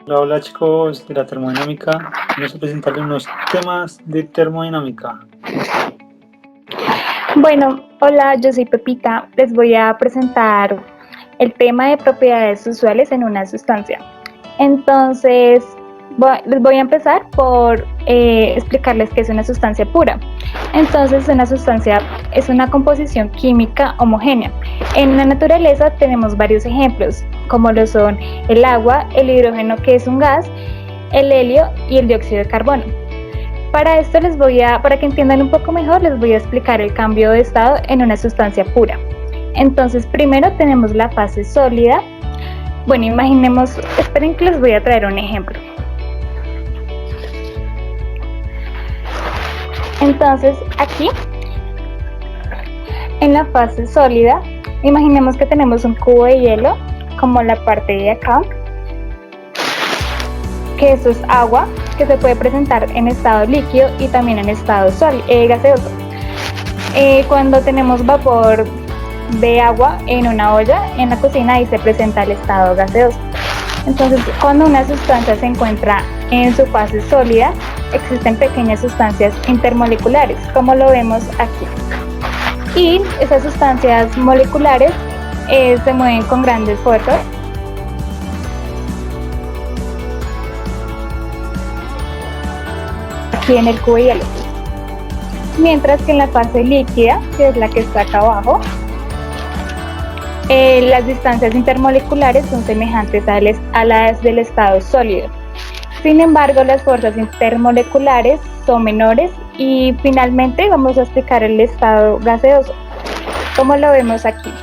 Hola, hola chicos de la termodinámica. Vamos a presentarles unos temas de termodinámica. Bueno, hola, yo soy Pepita. Les voy a presentar el tema de propiedades usuales en una sustancia. Entonces, les voy a empezar por explicarles qué es una sustancia pura. Entonces, una sustancia es una composición química homogénea. En la naturaleza tenemos varios ejemplos, como lo son el agua, el hidrógeno, que es un gas, el helio y el dióxido de carbono. Para esto para que entiendan un poco mejor, les voy a explicar el cambio de estado en una sustancia pura. Entonces, primero tenemos la fase sólida. Bueno, imaginemos, esperen que les voy a traer un ejemplo. Entonces, aquí, en la fase sólida, imaginemos que tenemos un cubo de hielo, como la parte de acá, que eso es agua, que se puede presentar en estado líquido y también en estado gaseoso. Cuando tenemos vapor de agua en una olla en la cocina, ahí se presenta el estado gaseoso. Entonces, cuando una sustancia se encuentra en su fase sólida, existen pequeñas sustancias intermoleculares, como lo vemos aquí. Y esas sustancias moleculares se mueven con grandes fuerzas. Aquí en el cubo de hielo. Mientras que en la fase líquida, que es la que está acá abajo, las distancias intermoleculares son semejantes a las del estado sólido. Sin embargo, las fuerzas intermoleculares son menores y finalmente vamos a explicar el estado gaseoso, como lo vemos aquí.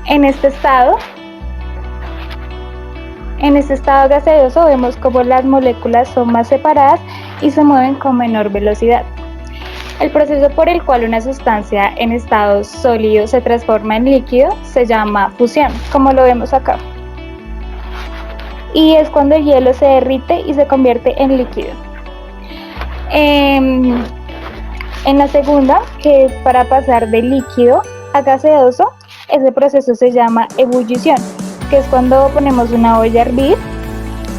En este estado gaseoso vemos como las moléculas son más separadas y se mueven con menor velocidad. El proceso por el cual una sustancia en estado sólido se transforma en líquido se llama fusión, como lo vemos acá. Y es cuando el hielo se derrite y se convierte en líquido. En la segunda, que es para pasar de líquido a gaseoso, ese proceso se llama ebullición, que es cuando ponemos una olla a hervir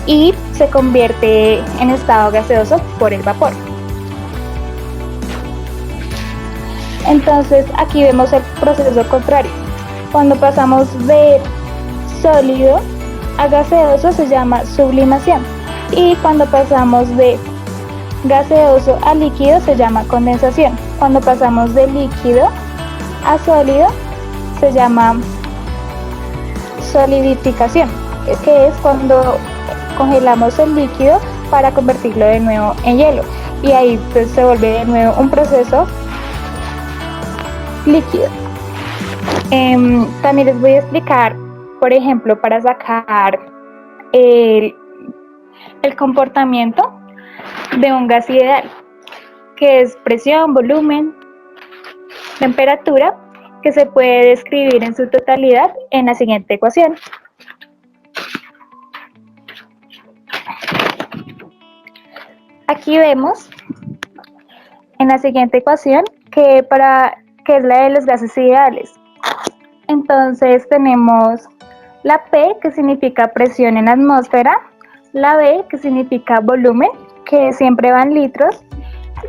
y se convierte en estado gaseoso por el vapor. Entonces aquí vemos el proceso contrario. Cuando pasamos de sólido a gaseoso se llama sublimación y cuando pasamos de gaseoso a líquido se llama condensación. Cuando pasamos de líquido a sólido se llama solidificación, que es cuando congelamos el líquido para convertirlo de nuevo en hielo y ahí pues se vuelve de nuevo un proceso líquido. También les voy a explicar, por ejemplo, para sacar el comportamiento de un gas ideal, que es presión, volumen, temperatura, que se puede describir en su totalidad en la siguiente ecuación. Aquí vemos en la siguiente ecuación que es la de los gases ideales. Entonces tenemos la P, que significa presión en la atmósfera, la B, que significa volumen, que siempre va en litros,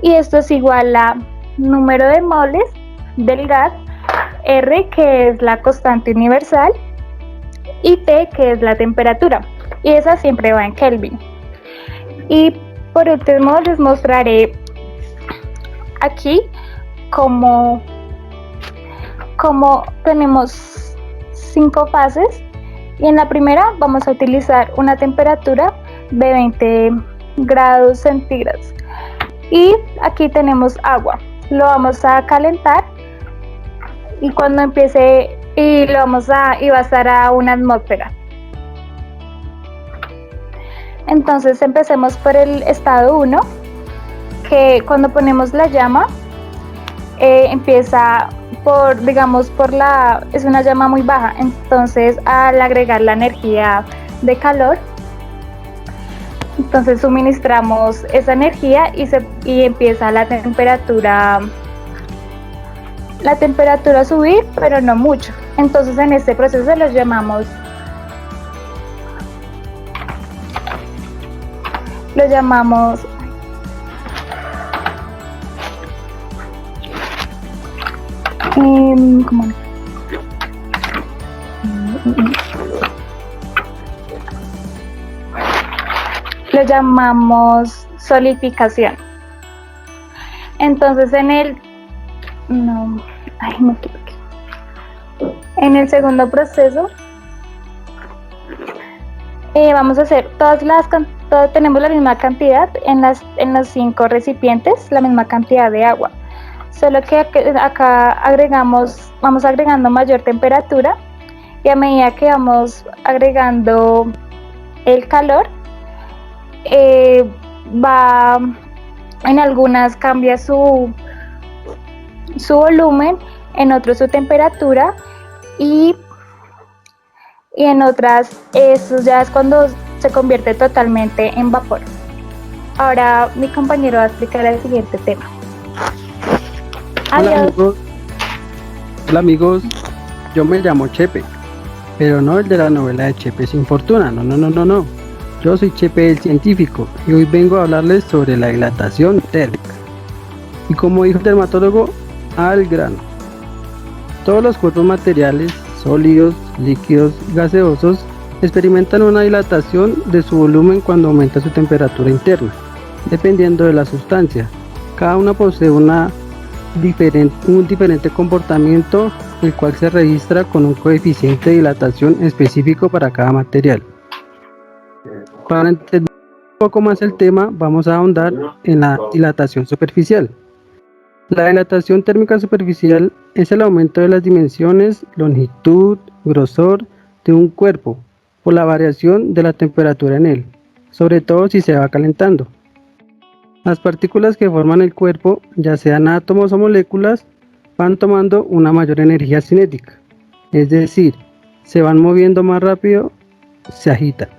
y esto es igual a número de moles del gas, R, que es la constante universal, y T, que es la temperatura, y esa siempre va en Kelvin. Y por último les mostraré aquí cómo tenemos 5 fases y en la primera vamos a utilizar una temperatura de 20 grados centígrados y aquí tenemos agua, lo vamos a calentar y cuando empiece va a estar a una atmósfera. Entonces empecemos por el estado 1, que cuando ponemos la llama empieza es una llama muy baja, entonces al agregar la energía de calor, entonces suministramos esa energía y empieza la temperatura a subir, pero no mucho. Entonces en este proceso los llamamos lo llamamos ¿cómo? Lo llamamos solidificación. Entonces en el segundo proceso vamos a hacer tenemos la misma cantidad en los 5 recipientes, la misma cantidad de agua, solo que acá vamos agregando mayor temperatura, y a medida que vamos agregando el calor, en algunas cambia su volumen, en otros su temperatura, y en otras eso ya es cuando se convierte totalmente en vapor. Ahora mi compañero va a explicar el siguiente tema. Adiós. Hola amigos, yo me llamo Chepe, pero no el de la novela de Chepe sin fortuna, no. Yo soy Chepe el científico y hoy vengo a hablarles sobre la dilatación térmica. Y como dijo el dermatólogo, al grano. Todos los cuerpos materiales, sólidos, líquidos, gaseosos, experimentan una dilatación de su volumen cuando aumenta su temperatura interna, dependiendo de la sustancia. Cada una posee un diferente comportamiento, el cual se registra con un coeficiente de dilatación específico para cada material. Para entender un poco más el tema, vamos a ahondar en la dilatación superficial. La dilatación térmica superficial es el aumento de las dimensiones, longitud, grosor de un cuerpo por la variación de la temperatura en él, sobre todo si se va calentando. Las partículas que forman el cuerpo, ya sean átomos o moléculas, van tomando una mayor energía cinética, es decir, se van moviendo más rápido, se agitan.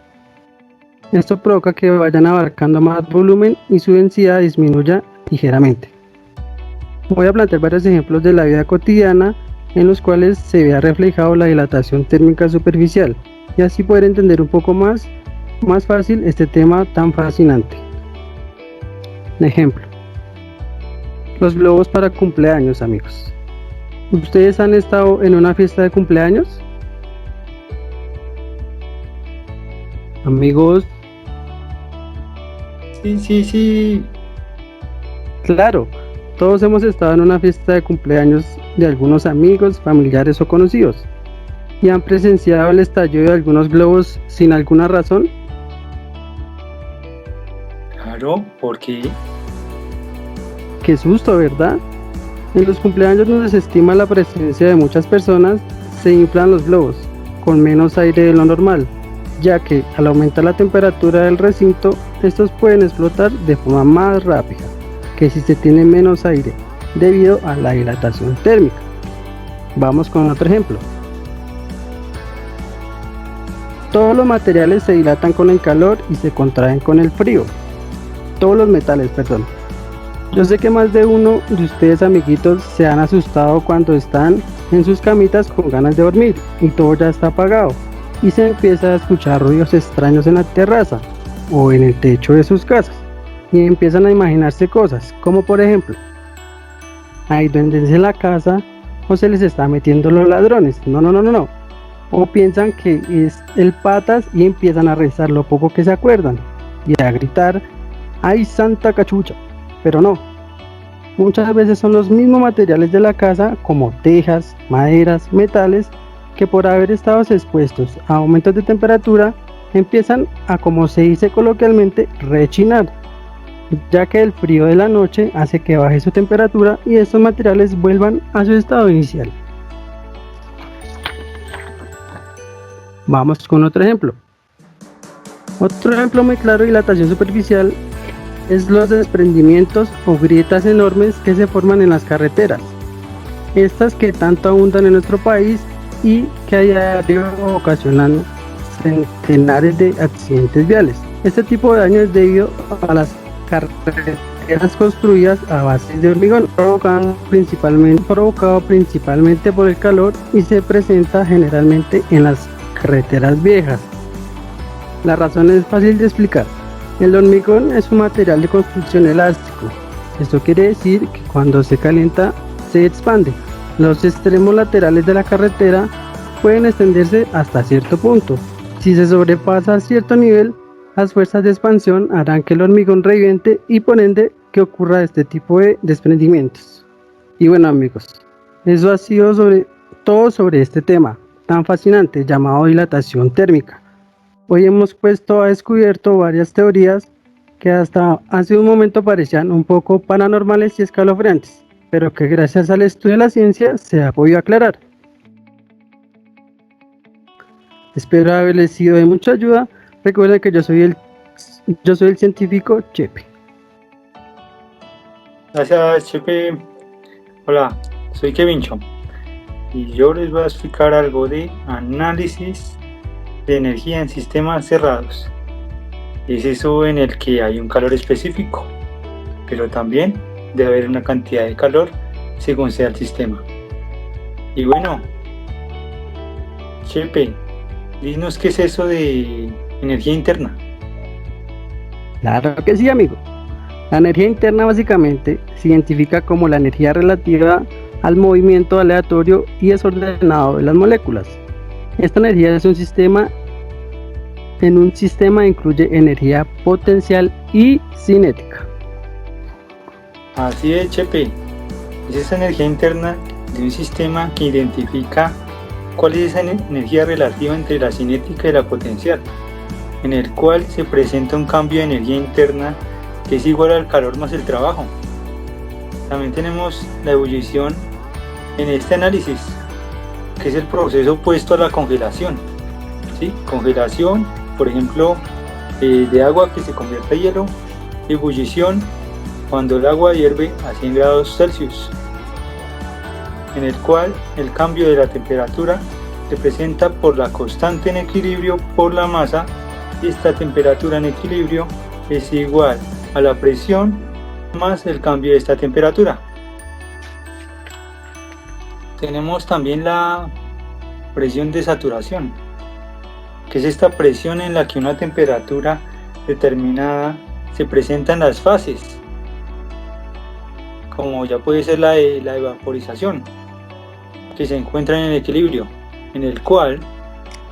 Esto provoca que vayan abarcando más volumen y su densidad disminuya ligeramente. Voy a plantear varios ejemplos de la vida cotidiana en los cuales se vea reflejado la dilatación térmica superficial, y así poder entender un poco más fácil este tema tan fascinante. Ejemplo: los globos para cumpleaños, amigos. ¿Ustedes han estado en una fiesta de cumpleaños? Amigos. Sí. Claro, todos hemos estado en una fiesta de cumpleaños de algunos amigos, familiares o conocidos, y han presenciado el estallido de algunos globos sin alguna razón. Claro, ¿por qué? Qué susto, ¿verdad? En los cumpleaños donde se estima la presencia de muchas personas, se inflan los globos con menos aire de lo normal, ya que al aumentar la temperatura del recinto, estos pueden explotar de forma más rápida que si se tiene menos aire, debido a la dilatación térmica. Vamos con otro ejemplo. Todos los materiales se dilatan con el calor y se contraen con el frío. Todos los metales, perdón. Yo sé que más de uno de ustedes, amiguitos, se han asustado cuando están en sus camitas con ganas de dormir y todo ya está apagado y se empieza a escuchar ruidos extraños en la terraza o en el techo de sus casas, y empiezan a imaginarse cosas como, por ejemplo, hay duendes en la casa, o se les está metiendo los ladrones. No, o piensan que es el patas y empiezan a rezar lo poco que se acuerdan y a gritar ¡ay, santa cachucha! Pero no, muchas veces son los mismos materiales de la casa, como tejas, maderas, metales, que por haber estado expuestos a aumentos de temperatura empiezan a, como se dice coloquialmente, rechinar, ya que el frío de la noche hace que baje su temperatura y estos materiales vuelvan a su estado inicial. Vamos con otro ejemplo. Otro ejemplo muy claro de dilatación superficial es los desprendimientos o grietas enormes que se forman en las carreteras. Estas que tanto abundan en nuestro país y que a diario ocasionan centenares de accidentes viales. Este tipo de daño es debido a las carreteras construidas a base de hormigón, provocado principalmente por el calor, y se presenta generalmente en las carreteras viejas. La razón es fácil de explicar. El hormigón es un material de construcción elástico. Esto quiere decir que cuando se calienta se expande. Los extremos laterales de la carretera pueden extenderse hasta cierto punto. Si se sobrepasa cierto nivel, las fuerzas de expansión harán que el hormigón reviente y por ende que ocurra este tipo de desprendimientos. Y bueno amigos, eso ha sido todo sobre este tema tan fascinante llamado dilatación térmica. Hoy hemos puesto a descubierto varias teorías que hasta hace un momento parecían un poco paranormales y escalofriantes, pero que gracias al estudio de la ciencia se ha podido aclarar. Espero haberles sido de mucha ayuda. Recuerden que yo soy el científico Chepe. Gracias, Chepe. Hola, soy Kevincho y yo les voy a explicar algo de análisis de energía en sistemas cerrados. Es eso en el que hay un calor específico, pero también debe haber una cantidad de calor según sea el sistema. Y bueno, Chepe, dinos qué es eso de energía interna. Claro que sí, amigo. La energía interna básicamente se identifica como la energía relativa al movimiento aleatorio y desordenado de las moléculas. Esta energía es un sistema incluye energía potencial y cinética. Así es, Chepe. Es esa energía interna de un sistema que identifica cuál es esa energía relativa entre la cinética y la potencial, en el cual se presenta un cambio de energía interna que es igual al calor más el trabajo. También tenemos la ebullición en este análisis, que es el proceso opuesto a la congelación. ¿Sí? Congelación, por ejemplo, de agua que se convierte en hielo. Ebullición, cuando el agua hierve a 100 grados Celsius, en el cual el cambio de la temperatura se presenta por la constante en equilibrio por la masa, y esta temperatura en equilibrio es igual a la presión más el cambio de esta temperatura. Tenemos también la presión de saturación, que es esta presión en la que una temperatura determinada se presenta en las fases, como ya puede ser la de la evaporización, que se encuentra en el equilibrio, en el cual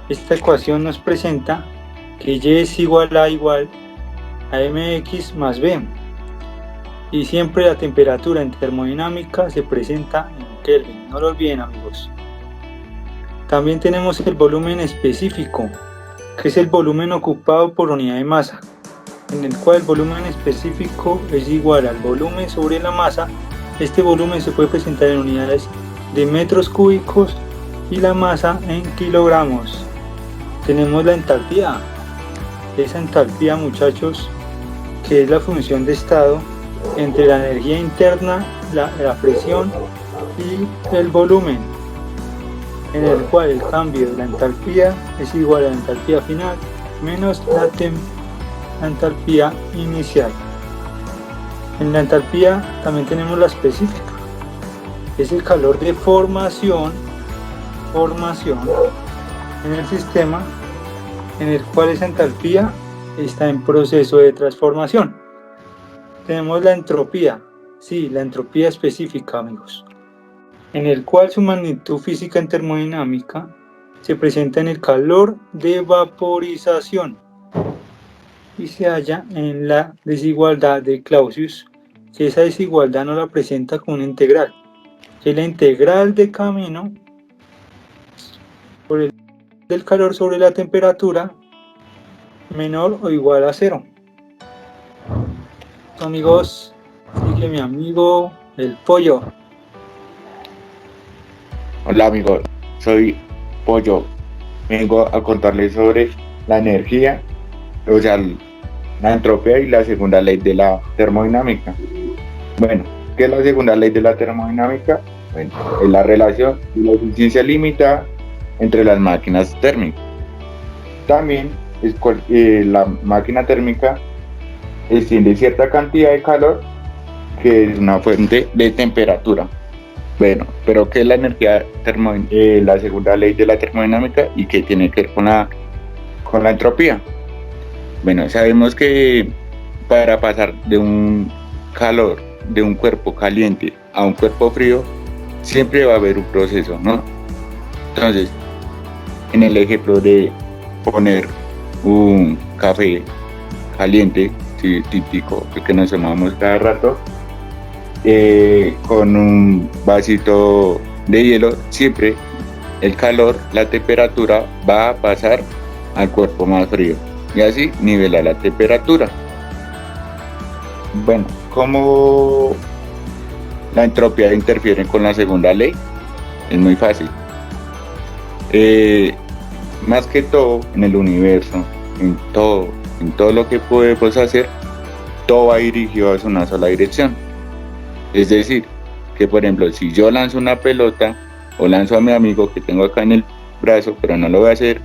esta ecuación nos presenta que Y es igual a mx más b, y siempre la temperatura en termodinámica se presenta en Kelvin, no lo olviden amigos. También tenemos el volumen específico, que es el volumen ocupado por unidad de masa, en el cual el volumen específico es igual al volumen sobre la masa. Este volumen se puede presentar en unidades de metros cúbicos y la masa en kilogramos. Tenemos la entalpía. Esa entalpía, muchachos, que es la función de estado entre la energía interna, la presión y el volumen, en el cual el cambio de la entalpía es igual a la entalpía final menos la entalpía inicial. En la entalpía también tenemos la específica, es el calor de formación en el sistema, en el cual esa entalpía está en proceso de transformación. Tenemos la entropía, sí, la entropía específica, amigos, en el cual su magnitud física en termodinámica se presenta en el calor de vaporización y se halla en la desigualdad de Clausius, que esa desigualdad no la presenta con una integral, que es la integral de camino por el del calor sobre la temperatura menor o igual a 0. Amigos, sigue mi amigo el Pollo. Hola amigos, soy Pollo. Vengo a contarles sobre la energía, o sea, la entropía y la segunda ley de la termodinámica. Bueno, ¿qué es la segunda ley de la termodinámica? Bueno, es la relación y la eficiencia limitada entre las máquinas térmicas. También es la máquina térmica extiende cierta cantidad de calor, que es una fuente de temperatura. Bueno, pero ¿qué es la energía la segunda ley de la termodinámica y qué tiene que ver con la entropía? Bueno, sabemos que para pasar de un calor, de un cuerpo caliente a un cuerpo frío, siempre va a haber un proceso, ¿no? Entonces, en el ejemplo de poner un café caliente, sí, típico, el que nos tomamos cada rato, con un vasito de hielo, siempre el calor, la temperatura va a pasar al cuerpo más frío y así nivela la temperatura. Bueno, ¿cómo la entropía interfiere con la segunda ley? Es muy fácil. Más que todo en el universo, en todo lo que podemos hacer, todo va dirigido hacia una sola dirección. Es decir, que por ejemplo, si yo lanzo una pelota o lanzo a mi amigo que tengo acá en el brazo, pero no lo voy a hacer,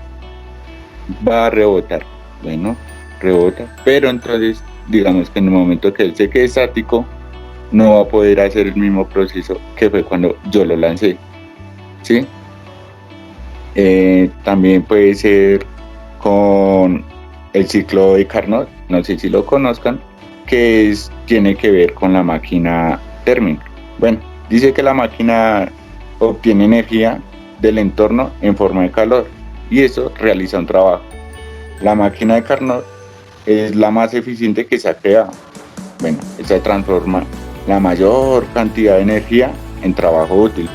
va a rebotar. Bueno, rebota, pero entonces digamos que en el momento que él se quede estático, no va a poder hacer el mismo proceso que fue cuando yo lo lancé, ¿sí? También puede ser con el ciclo de Carnot, no sé si lo conozcan, que tiene que ver con la máquina térmica. Bueno, dice que la máquina obtiene energía del entorno en forma de calor y eso realiza un trabajo. La máquina de Carnot es la más eficiente que se ha creado. Bueno, esa transforma la mayor cantidad de energía en trabajo útil.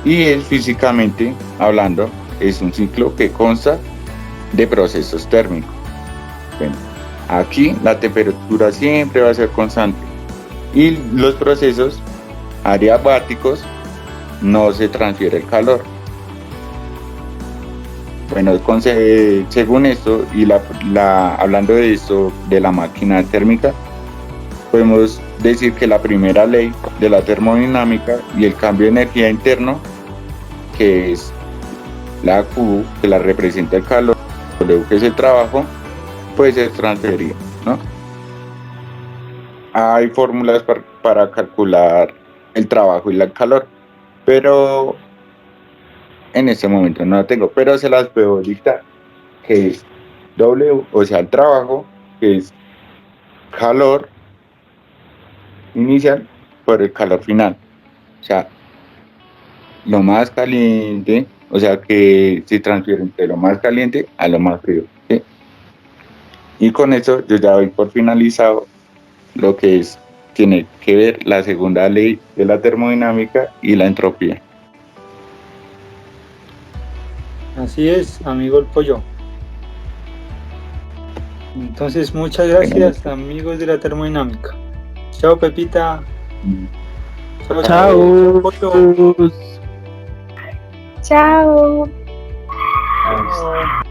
Y es físicamente hablando, es un ciclo que consta de procesos térmicos. Bueno, aquí la temperatura siempre va a ser constante y los procesos adiabáticos no se transfiere el calor. Bueno, según esto y hablando de esto de la máquina térmica, podemos decir que la primera ley de la termodinámica y el cambio de energía interno, que es la Q, que la representa el calor, W, que es el trabajo, puede ser transferido, ¿no? Hay fórmulas para calcular el trabajo y el calor, pero en este momento no la tengo, pero se las puedo dictar, que es W, o sea, el trabajo, que es calor inicial por el calor final. O sea, lo más caliente, o sea, que se transfiere entre lo más caliente a lo más frío, ¿sí? Y con eso yo ya doy por finalizado lo que tiene que ver la segunda ley de la termodinámica y la entropía. Así es, amigo el pollo. Entonces, muchas gracias, amigos de la termodinámica. Chao, Pepita. Chao. Pollo. Chao. Chao.